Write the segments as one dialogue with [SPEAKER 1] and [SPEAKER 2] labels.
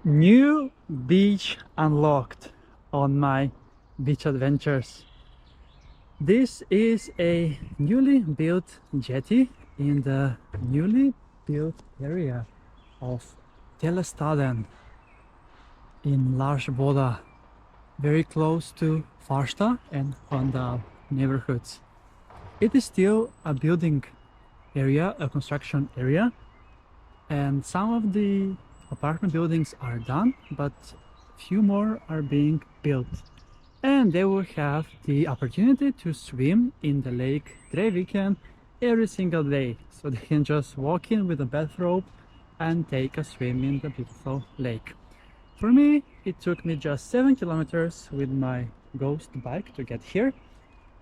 [SPEAKER 1] New beach unlocked on my beach adventures. This is a newly built jetty in the newly built area of Telestaden in Larsboda, very close to Farsta and Vandal neighborhoods. It is still a building area, a construction area, and some of the apartment buildings are done, but few more are being built. And they will have the opportunity to swim in the lake Drevviken every single day. So they can just walk in with a bathrobe and take a swim in the beautiful lake. For me, it took me just 7 kilometers with my ghost bike to get here,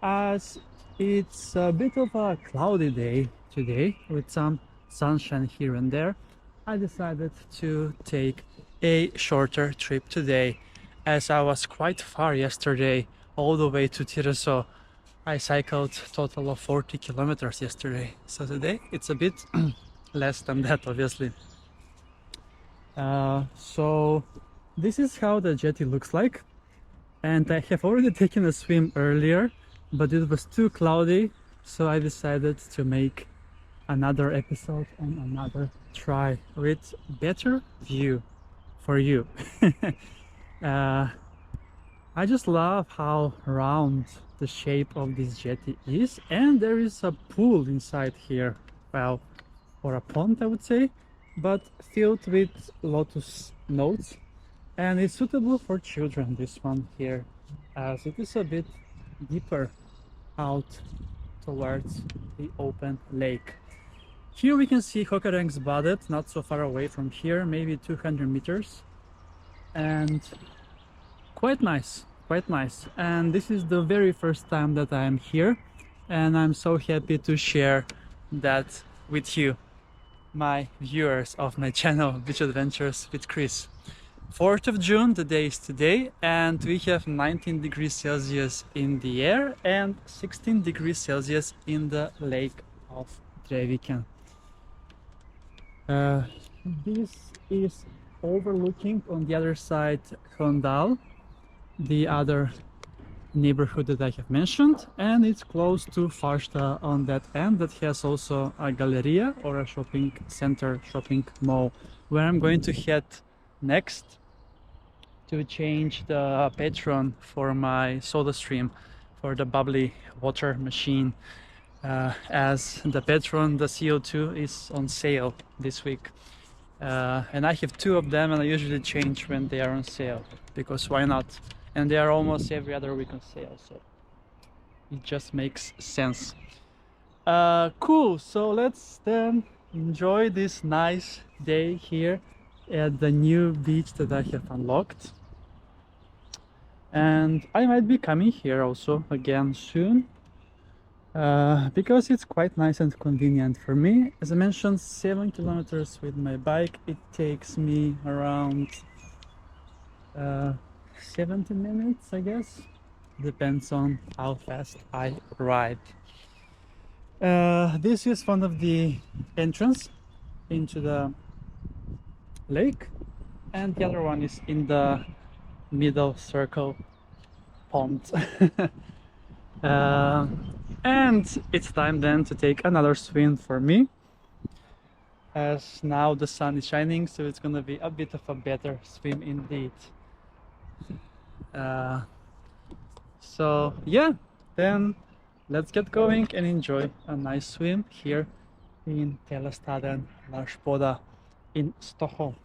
[SPEAKER 1] as it's a bit of a cloudy day today with some sunshine here and there. I decided to take a shorter trip today, as I was quite far yesterday, all the way to Tiraso. I cycled total of 40 kilometers yesterday, so today it's a bit less than that, obviously. So this is how the jetty looks like, and I have already taken a swim earlier, but it was too cloudy, so I decided to make another episode and another try with better view for you. I just love how round the shape of this jetty is, and there is a pool inside here, well, or a pond I would say, but filled with lotus notes, and it's suitable for children, this one here, as it is a bit deeper out towards the open lake. Here we can see Hökarängsbadet, not so far away from here, maybe 200 meters, and quite nice, quite nice. And this is the very first time that I am here, and I'm so happy to share that with you, my viewers of my channel Beach Adventures with Kris. 4th of June, the day is today, and we have 19 degrees Celsius in the air and 16 degrees Celsius in the lake of Drevviken. This is overlooking on the other side Vandal, the other neighborhood that I have mentioned, and it's close to Farsta on that end, that has also a galleria or a shopping center, shopping mall, where I'm going to head next to change the patron for my soda stream, for the bubbly water machine, as the patron, the CO2, is on sale this week, and I have 2 of them, and I usually change when they are on sale, because why not? And they are almost every other week on sale, so it just makes sense. Cool, so let's then enjoy this nice day here at the new beach that I have unlocked. And I might be coming here also again soon, because it's quite nice and convenient for me. As I mentioned, 7 kilometers with my bike. It takes me around 70 minutes, I guess. Depends on how fast I ride. This is one of the entrance into the lake, and the other one is in the middle circle pond. And it's time then to take another swim for me, as now the sun is shining, so it's gonna be a bit of a better swim indeed. So yeah, then let's get going and enjoy a nice swim here in Telestaden, Larsboda in Stockholm.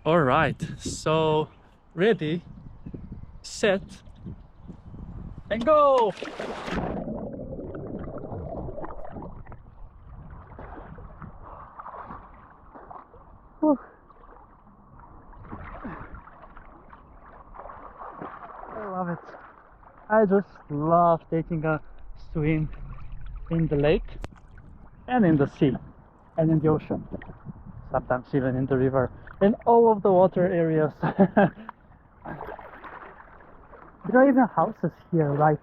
[SPEAKER 1] All right, so ready, set, and go! Whew. I love it. I just love taking a swim in the lake and in the sea and in the ocean, sometimes even in the river, in all of the water areas. There are even houses here right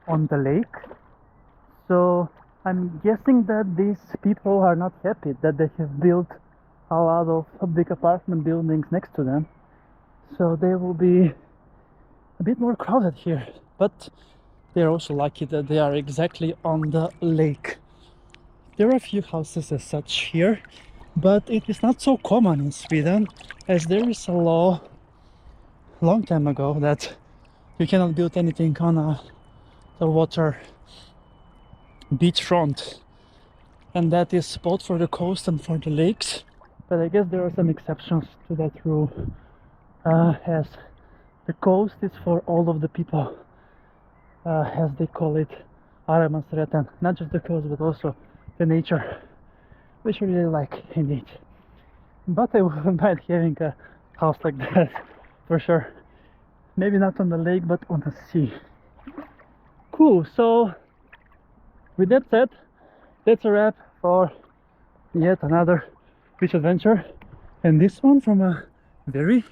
[SPEAKER 1] on the lake, so I'm guessing that these people are not happy that they have built a lot of big apartment buildings next to them, so they will be a bit more crowded here. But they're also lucky that they are exactly on the lake. There are a few houses as such here, but it is not so common in Sweden, as there is a law long time ago that you cannot build anything on the water beachfront, and that is both for the coast and for the lakes. But I guess there are some exceptions to that rule, as the coast is for all of the people, as they call it, allemansrätten, not just the coast but also the nature, which I really like indeed. But I wouldn't mind having a house like that for sure. Maybe not on the lake, but on the sea. Cool, so with that said, that's a wrap for yet another beach adventure, and this one from a very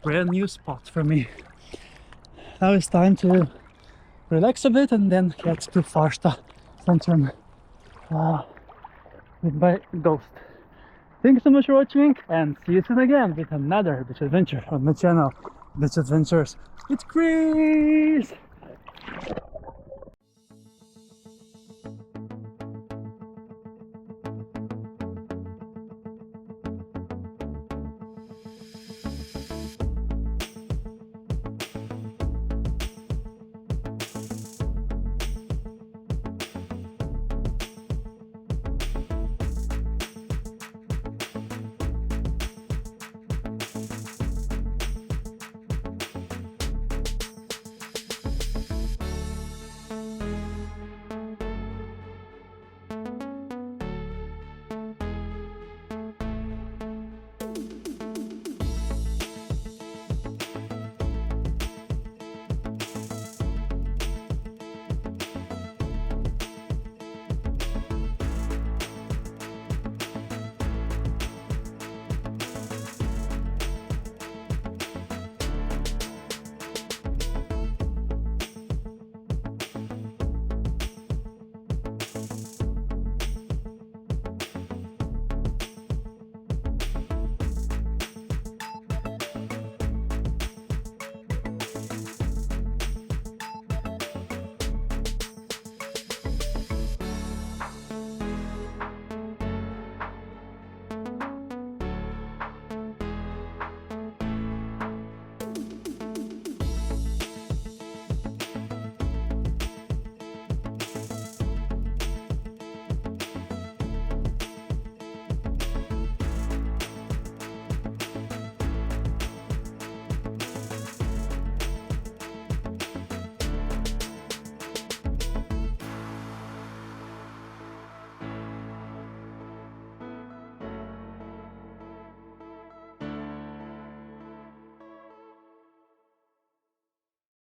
[SPEAKER 1] brand new spot for me. Now it's time to relax a bit and then head to Farsta Centrum with my ghost. Thank you so much for watching, and see you soon again with another beach adventure on my channel, Beach Adventures with Kris!